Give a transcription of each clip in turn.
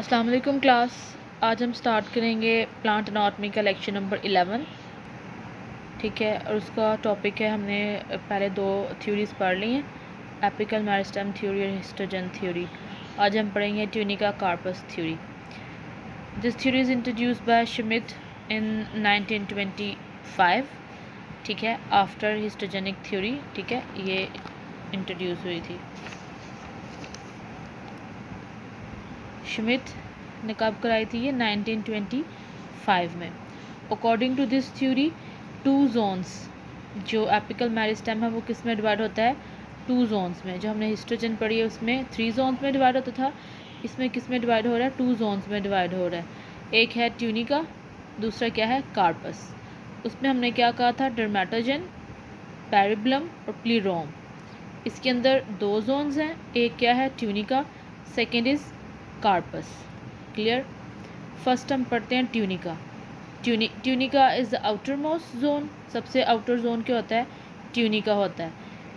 अस्सलाम वालेकुम क्लास। आज हम स्टार्ट करेंगे प्लांट एनाटॉमी का लेक्चर नंबर 11। ठीक है, और उसका टॉपिक है, हमने पहले दो थ्योरीज पढ़ ली हैं, एपिकल मेरिस्टेम थ्योरी और हिस्टोजन थ्योरी। आज हम पढ़ेंगे tunica corpus theory. This theory is introduced by Schmidt in 1925। ठीक है, आफ्टर हिस्टोजेनिक थ्योरी। ठीक है, ये इंट्रोड्यूस हुई थी श्मिट ने कब कराई थी ये 1925 में। According to this theory to zones, जो एपिकल मेरिस्टेम है वो किस में डिवाइड होता है? टू जोन्स में। जो हमने हिस्टोजन पढ़ी है उसमें 3 जोन्स में डिवाइड होता था, इसमें किस में डिवाइड हो रहा है? 2 जोन्स में डिवाइड हो रहा है। एक है ट्यूनिका, दूसरा क्या है? कार्पस। उसमें हमने क्या कहा था? डर्मेटोजन, पेरिबलम और प्लीरोम। इसके अंदर 2 जोन्स हैं, एक क्या है? Tunica, second is corpus. Clear? First हम पढ़ते हैं tunica. Tunica is the outer most zone. सबसे आउटर जोन क्या होता है? ट्यूनिका होता है।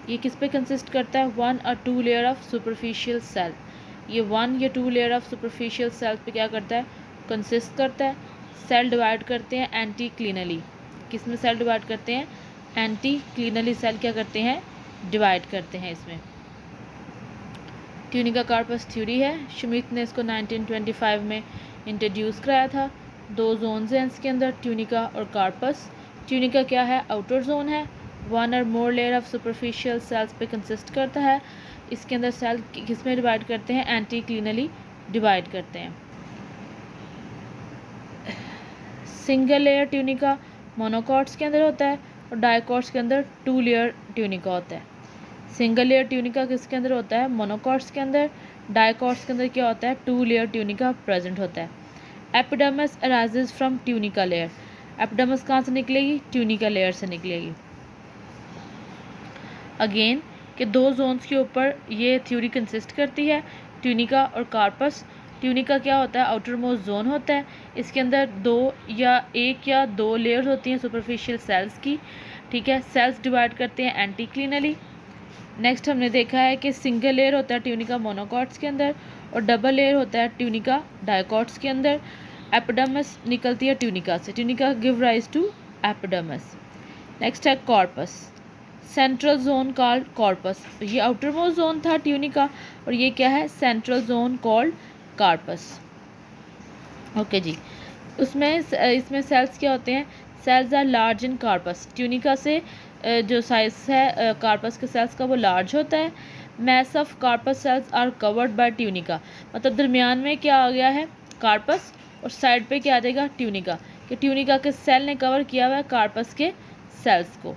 ये किस पे कंसिस्ट करता है? 1 और 2 लेयर ऑफ सुपरफिशियल सेल। ये 1 या 2 लेयर ऑफ सुपरफिशियल सेल पे क्या करता है? कंसिस्ट करता है। सेल डिवाइड करते हैं एंटी क्लिनली। किस में सेल डिवाइड करते हैं? एंटी क्लिनली सेल क्या करते हैं? डिवाइड करते हैं इसमें। ट्यूनिका कार्पस थ्योरी है, श्मिट ने इसको 1925 में इंट्रोड्यूस कराया था। 2 जोन्स हैं इसके अंदर, ट्यूनिका और कार्पस। ट्यूनिका क्या है? आउटर जोन है, 1 और more layer of superficial cells पे कंसिस्ट करता है। इसके अंदर सेल किस में डिवाइड करते हैं? एंटी क्लिनली डिवाइड करते हैं। सिंगल लेयर ट्यूनिका मोनोकॉट्स के अंदर होता है और डाइकॉट्स के अंदर 2 लेयर ट्यूनिका होता है। सिंगल लेयर ट्यूनिका किसके अंदर होता है? मोनोकॉट्स के अंदर। डाइकॉट्स के अंदर क्या होता है? 2 लेयर ट्यूनिका प्रेजेंट होता है। Epidermis arises from tunica layer. Epidermis कहाँ से निकलेगी? ट्यूनिका लेयर से निकलेगी। अगेन कि 2 जोन्स के ऊपर ये थ्योरी कंसिस्ट करती है, ट्यूनिका और कार्पस। ट्यूनिका क्या होता है? आउटर मोस्ट जोन होता है। इसके अंदर 1 या 2 लेयर्स होती हैं सुपरफिशियल सेल्स की। ठीक है, सेल्स डिवाइड करते हैं एंटी क्लिनली। नेक्स्ट हमने देखा है कि सिंगल लेयर होता है ट्यूनिका मोनोकॉट्स के अंदर और डबल लेयर होता है ट्यूनिका डाइकॉट्स के अंदर। एपिडर्मिस निकलती है ट्यूनिका से। Tunica give rise to epidermis. Next है corpus, central zone called corpus. ये आउटर मोस्ट जोन था ट्यूनिका और ये क्या है? Central zone called corpus. Okay जी, इसमें सेल्स क्या होते हैं? Cells are large in corpus. Tunica से जो साइज है कार्पस के सेल्स का वो लार्ज होता है। Mass of corpus cells are covered by tunica. मतलब दरमियान में क्या आ गया है? कार्पस, और साइड पे क्या आ जाएगा? ट्यूनिका। कि ट्यूनिका के सेल ने कवर किया हुआ है कार्पस के सेल्स को।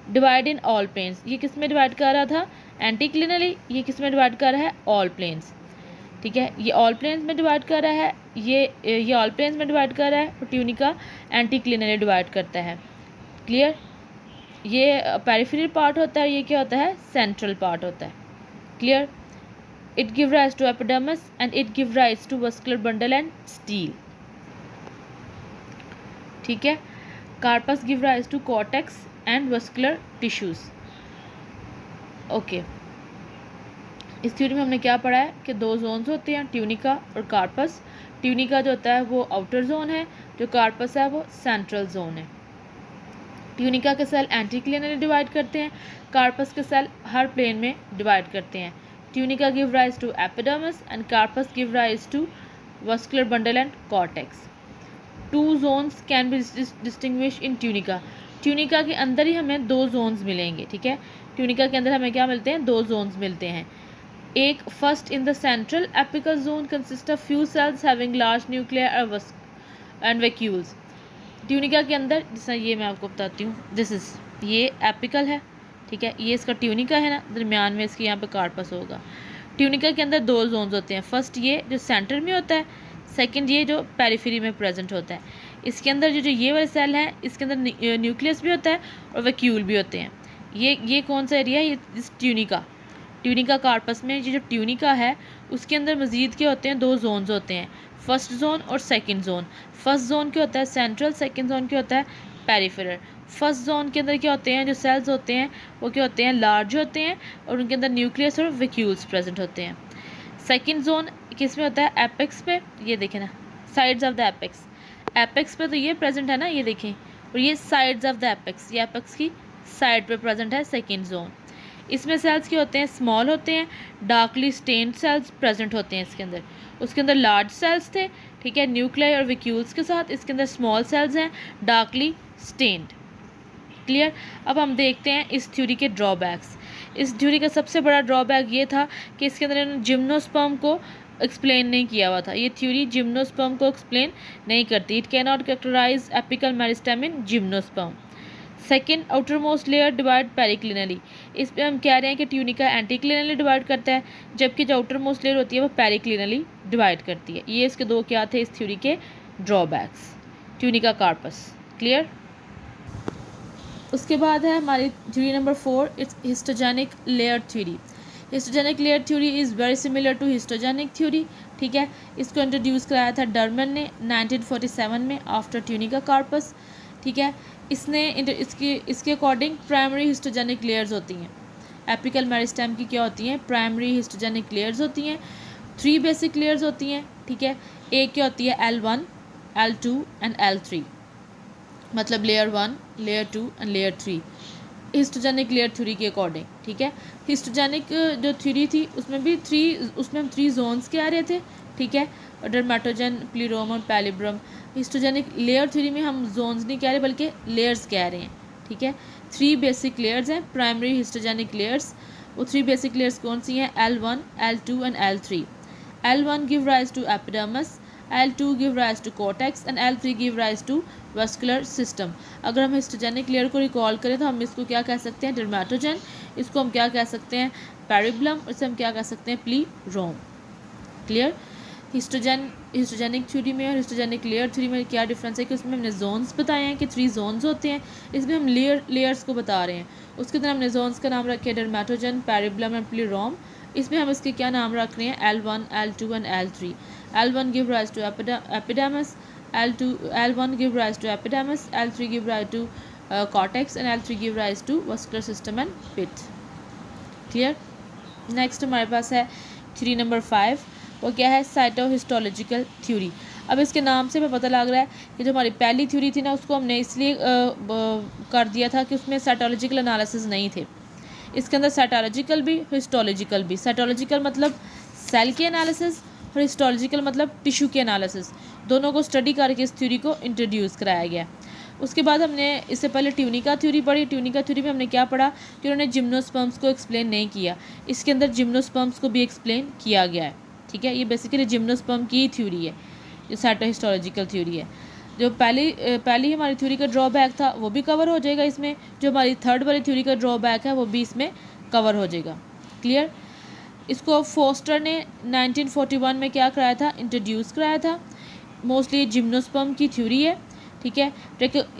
Divide in all planes. ये किस में डिवाइड कर रहा था? Anticlinally. ये किस में डिवाइड कर रहा है? All planes. ठीक है, ये ऑल प्लेन्स में डिवाइड कर रहा है, ये ऑल प्लेन्स में डिवाइड कर रहा है और ट्यूनिका एंटी क्लिनली डिवाइड करता है। क्लियर? ये पेरिफेरल पार्ट होता है, ये क्या होता है? सेंट्रल पार्ट होता है। Clear? It give rise to epidermis and it give rise to vascular bundle and stele. ठीक है, corpus give rise to cortex and vascular tissues. Okay, इस थ्योरी में हमने क्या पढ़ा है कि 2 जोन्स होते हैं, ट्यूनिका और कार्पस। ट्यूनिका जो होता है वो आउटर जोन है, जो कार्पस है वो सेंट्रल जोन है। ट्यूनिका के सेल एंटी क्लिनली डिवाइड करते हैं, कार्पस के सेल हर प्लेन में डिवाइड करते हैं। Tunica give rise to epidermis and corpus give rise to vascular bundle and cortex. 2 zones can be distinguish in tunica. Tunica के अंदर ही हमें 2 जोन्स मिलेंगे। ठीक है, ट्यूनिका के अंदर हमें क्या मिलते हैं? 2 जोन्स मिलते हैं। एक first in the central apical zone consist of few sales having large nuclear and vacuoles. Tunica के अंदर, जैसा ये मैं आपको बताती हूँ, दिस इज़ ये एपिकल है। ठीक है, ये इसका ट्यूनिका है ना, दरमियान में इसके यहाँ पे कार्पस होगा। ट्यूनिका के अंदर 2 जोन्स होते हैं, फर्स्ट ये जो सेंटर में होता है, सेकंड ये जो पेरिफेरी में प्रेजेंट होता है। इसके अंदर जो ये वाले सेल हैं, इसके अंदर न्यूक्लियस भी होता है और वैक्यूल भी होते हैं। ये कौन सा एरिया है? ये ट्यूनिका कार्पस में ये जो ट्यूनिका है उसके अंदर मज़ीद क्या होते हैं? 2 जोन्स होते हैं, फर्स्ट जोन और सेकंड जोन। फर्स्ट जोन क्या होता है? सेंट्रल। सेकंड जोन क्या होता है? पेरिफेरल। फर्स्ट जोन के अंदर क्या होते हैं? जो सेल्स होते हैं वो क्या होते हैं? लार्ज होते हैं और उनके अंदर न्यूक्लियस और वैक्यूल्स प्रेजेंट होते हैं। सेकंड जोन किस में होता है, एपेक्स पे, ये देखें ना, sides of the apex, apex पे तो ये प्रेजेंट है ना, ये देखें, और ये साइड्स ऑफ द एपेक्स, ये एपेक्स की साइड पे प्रेजेंट है सेकेंड जोन। इसमें सेल्स क्या होते हैं, स्मॉल होते हैं, डार्कली स्टेन्ड सेल्स प्रेजेंट होते हैं इसके अंदर। उसके अंदर लार्ज सेल्स थे, ठीक है, न्यूक्लियाई और वैक्यूल्स के साथ। इसके अंदर स्मॉल सेल्स हैं, डार्कली स्टेन्ड। क्लियर। अब हम देखते हैं इस थ्योरी के ड्रॉबैक्स। इस थ्योरी का सबसे बड़ा ड्रॉबैक ये था कि इसके अंदर इन्होंने जिम्नोस्पर्म को एक्सप्लेन नहीं किया हुआ था। ये थ्योरी जिम्नोस्पर्म को एक्सप्लेन नहीं करती। It can not characterise apical meristem in gymnosperm. Second, outer most layer divide periclinally. इस पर हम कह रहे हैं कि ट्यूनिका एंटीक्लिनली डिवाइड करता है, जबकि जो आउटर मोस्ट लेयर होती है वो पेरिक्लिनली डिवाइड करती है। ये इसके दो क्या थे इस थ्योरी के ड्रॉबैक्स, ट्यूनिका कार्पस। क्लियर। उसके बाद है हमारी theory number 4, it's histogenic layer theory. Histogenic layer theory is very similar to histogenic theory, ठीक है। इसको इंट्रोड्यूस कराया था डर्मन ने 1947 में आफ्टर ट्यूनिका कार्पस, ठीक है। इसके अकॉर्डिंग प्राइमरी हिस्टोजेनिक लेयर्स होती हैं। एपिकल मेरिस्टेम की क्या होती हैं, प्राइमरी हिस्टोजेनिक लेयर्स होती हैं। 3 बेसिक लेयर्स होती हैं, ठीक है। एक क्या होती है, L1, L2 एंड L3, मतलब layer 1, layer 2 and layer 3 histogenic layer theory के अकॉर्डिंग, ठीक है। हिस्टोजेनिक जो थ्योरी थी उसमें हम 3 जोन्स कह रहे थे, ठीक है, डर्मेटोजन, प्लीरोम और पैलिब्रम। हिस्टोजेनिक लेयर थ्योरी में हम जोन्स नहीं कह रहे बल्कि लेयर्स कह रहे हैं, ठीक है। 3 बेसिक लेयर्स हैं प्राइमरी हिस्टोजेनिक लेयर्स। वो 3 बेसिक लेयर्स कौन सी हैं, L1, L2 and L3। L1 give rise to epidermis, L2 give rise to cortex and L3 give rise to vascular system. अगर हम हिस्टोजेनिक लेयर को रिकॉल करें तो हम इसको क्या कह सकते हैं, डर्मेटोजन। इसको हम क्या कह सकते हैं, पेरिब्लम। इसे हम क्या कह सकते हैं, प्लीरोम। क्लियर। हिस्टोजेनिक थ्योरी में और हिस्टोजेनिक लेयर थ्योरी में क्या डिफरेंस है कि उसमें हमने जोन्स बताए हैं कि 3 जोन्स होते हैं, इसमें हम लेयर्स को बता रहे हैं। उसके अंदर हमने जोन्स का नाम रखे डर्मेटोजन, पेरिब्लम एंड प्लीरोम। इसमें हम इसके क्या नाम रख रहे हैं, L1, L2 and L3। L1 give rise to epidermis, L1 give rise to epidermis, L3 give rise to cortex and L3 give rise to vascular system and pit. Clear? Next हमारे पास है थ्योरी नंबर 5, वो क्या है, साइटोहिस्टोलॉजिकल theory. अब इसके नाम से हमें पता लग रहा है कि जो हमारी पहली थ्योरी थी ना उसको हमने इसलिए कर दिया था कि उसमें साइटोलॉजिकल एनालिसिस नहीं थे। इसके अंदर साइटोलॉजिकल भी, हिस्टोलॉजिकल भी। साइटोलॉजिकल मतलब सेल के एनालिसिस और हिस्टोलॉजिकल मतलब टिश्यू के एनालिसिस, दोनों को स्टडी करके इस थ्योरी को इंट्रोड्यूस कराया गया। उसके बाद हमने इससे पहले ट्यूनिका थ्योरी पढ़ी। ट्यूनिका थ्योरी में हमने क्या पढ़ा कि उन्होंने जिम्नोस्पर्म्स को एक्सप्लेन नहीं किया। इसके अंदर जिम्नोस्पर्म्स को भी एक्सप्लेन किया गया है, ठीक है। ये बेसिकली जिम्नोस्पर्म की थ्योरी है, जो साइटोहिस्टोलॉजिकल थ्योरी है। जो पहली हमारी थ्योरी का ड्रॉबैक था वो भी कवर हो जाएगा इसमें, जो हमारी थर्ड वाली थ्योरी का ड्रॉबैक है वो भी इसमें कवर हो जाएगा। क्लियर। इसको फोस्टर ने 1941 में क्या कराया था, इंट्रोड्यूस कराया था। मोस्टली जिम्नोस्पर्म की थ्योरी है, ठीक है।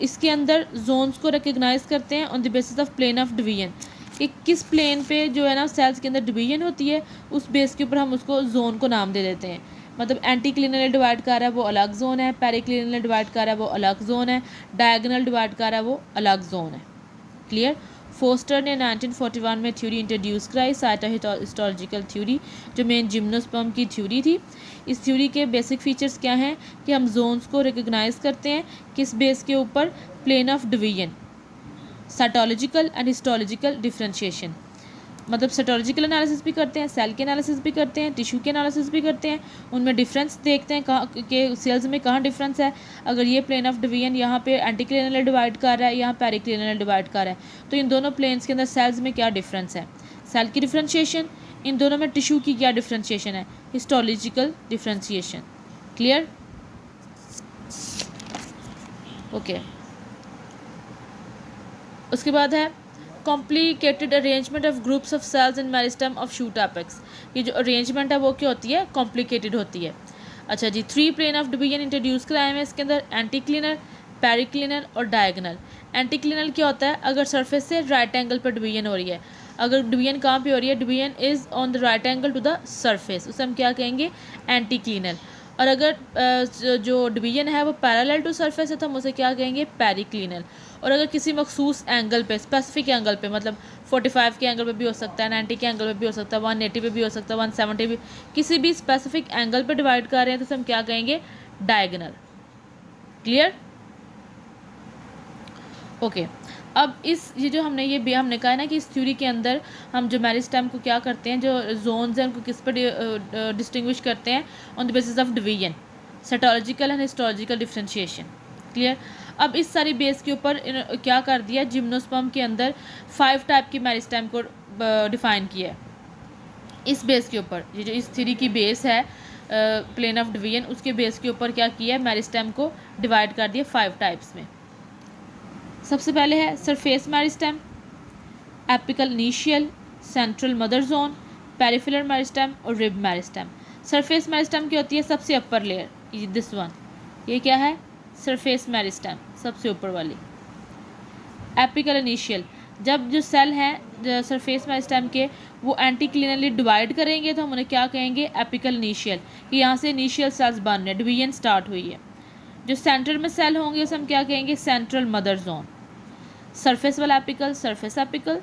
इसके अंदर जोन्स को रिकग्नाइज करते हैं on the basis of plane of division, कि किस प्लेन पे जो है ना सेल्स के अंदर डिवीजन होती है, उस बेस के ऊपर हम उसको जोन को नाम दे देते हैं। मतलब एंटी क्लिनल डिवाइड कर रहा है वो अलग जोन है, पेरिक्लिनल डिवाइड कर रहा है वो अलग जोन है, डायगोनल डिवाइड कर रहा है वो अलग जोन है। क्लियर। फोस्टर ने 1941 में थ्योरी इंट्रोड्यूस कराई, साइटोहिस्टोलॉजिकल थ्योरी, जो मेन जिम्नोस्पर्म की थ्योरी थी। इस थ्योरी के बेसिक फीचर्स क्या हैं कि हम जोन्स को रिकग्नाइज करते हैं किस बेस के ऊपर, plane of division. Cytological and histological differentiation, मतलब साइटोलॉजिकल एनालिसिस भी करते हैं, सेल के एनालिसिस भी करते हैं, टिश्यू के एनालिसिस भी करते हैं, उनमें डिफरेंस देखते हैं कहाँ के सेल्स में कहाँ डिफरेंस है। अगर ये प्लेन ऑफ डिवीजन यहाँ पे एंटीक्लिनल डिवाइड कर रहा है, यहाँ पेरिक्लिनल डिवाइड कर रहा है, तो इन दोनों प्लेन्स के अंदर सेल्स में क्या डिफरेंस है, सेल की डिफ्रेंशिएशन, इन दोनों में टिश्यू की क्या डिफ्रेंशिएशन है, हिस्टोलॉजिकल डिफ्रेंशिएशन। क्लियर। ओके। उसके बाद है complicated arrangement of groups of cells in meristem of shoot apex. ये जो अरेंजमेंट है वो क्या होती है, कॉम्प्लिकेटेड होती है। अच्छा जी, 3 प्लेन ऑफ डिवीजन इंट्रोड्यूस कराए हैं इसके अंदर, एंटीक्लिनल, पेरिक्लिनल और डायगोनल। एंटीक्लिनल क्या होता है, अगर सरफेस से राइट एंगल पर डिवीजन हो रही है, अगर डिवीजन कहाँ पे हो रही है, division is on the right angle to the surface, उसे हम क्या कहेंगे, एंटीक्लिनल। और अगर जो डिवीजन है वो पैरेलल टू सरफेस है तो हम उसे क्या कहेंगे, पेरिक्लिनल। और अगर किसी मखसूस एंगल पे, स्पेसिफिक एंगल पे, मतलब 45 के एंगल पे भी हो सकता है, 90 के एंगल पे भी हो सकता है, 180 पे भी हो सकता है, 170 भी, किसी भी स्पेसिफिक एंगल पे डिवाइड कर रहे हैं तो हम क्या कहेंगे, डायगोनल। क्लियर? ओके। अब ये जो हमने ये भी हमने कहा है ना कि इस थ्योरी के अंदर हम जो मेरिस्टेम को क्या करते हैं, जो जोन्स हैं उनको किस पर डिस्टिंग्विश करते हैं, on the basis of division, cytological and histological differentiation. Clear? अब इस सारी बेस के ऊपर क्या कर दिया, जिम्नोस्पर्म के अंदर 5 टाइप की मेरिस्टेम को डिफाइन किया है। इस बेस के ऊपर, ये जो इस थ्योरी की बेस है प्लेन ऑफ डिवीजन, उसके बेस के ऊपर क्या किया है, मेरिस्टेम को डिवाइड कर दिया 5 टाइप्स में। सबसे पहले है surface meristem, apical initial, central mother zone, peripheral meristem और रिब मेरिस्टेम। सरफेस मेरिस्टेम की होती है सबसे अपर लेयर, दिस वन, ये क्या है, सरफेस मेरिस्टेम, सबसे ऊपर वाली। एपिकल इनिशियल, जब जो सेल हैं सरफेस मेरिस्टेम के वो एंटीक्लिनली डिवाइड करेंगे तो हम उन्हें क्या कहेंगे, एपिकल इनिशियल, कि यहाँ से इनिशियल सेल्स बन रहे हैं, डिवीजन स्टार्ट हुई है। जो सेंटर में सेल होंगे उसे हम क्या कहेंगे, सेंट्रल मदर जोन। सरफेस वाला एपिकल, सरफेस एपिकल,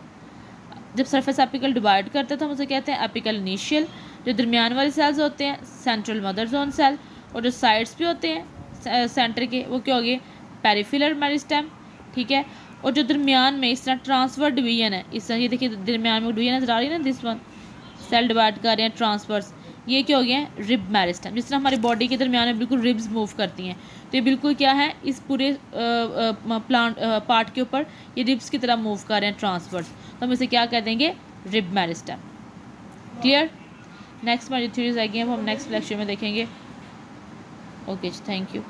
जब सरफेस एपिकल डिवाइड करते हैं तो हम उसे कहते हैं एपिकल इनिशियल। जो दरमियान वाले सेल्स होते हैं, सेंट्रल मदर जोन सेल, और जो साइड्स भी होते हैं सेंटर के, वो क्या हो गए, पेरिफेरल मेरिस्टेम। ठीक है? और जो दरमियान में इस तरह ट्रांसफर डिवीजन है, इस तरह ये देखिए दरमियान में डिवीजन नजर आ रही है ना, दिस वन, सेल डिवाइड कर रहे हैं ट्रांसफर्स, ये क्या हो गया है, रिब मेरिस्टेम। जिस तरह हमारी बॉडी के दरमियान में बिल्कुल रिब्स मूव करती हैं, तो ये बिल्कुल क्या है, इस पूरे प्लांट पार्ट के ऊपर ये रिब्स की तरह मूव कर रहे हैं ट्रांसफर्स, तो हम इसे क्या कह देंगे, रिब मेरिस्टेम। क्लियर? नेक्स्ट हमारी थ्योरीज आएगी, अब हम नेक्स्ट लेक्चर में देखेंगे। Okay, thank you.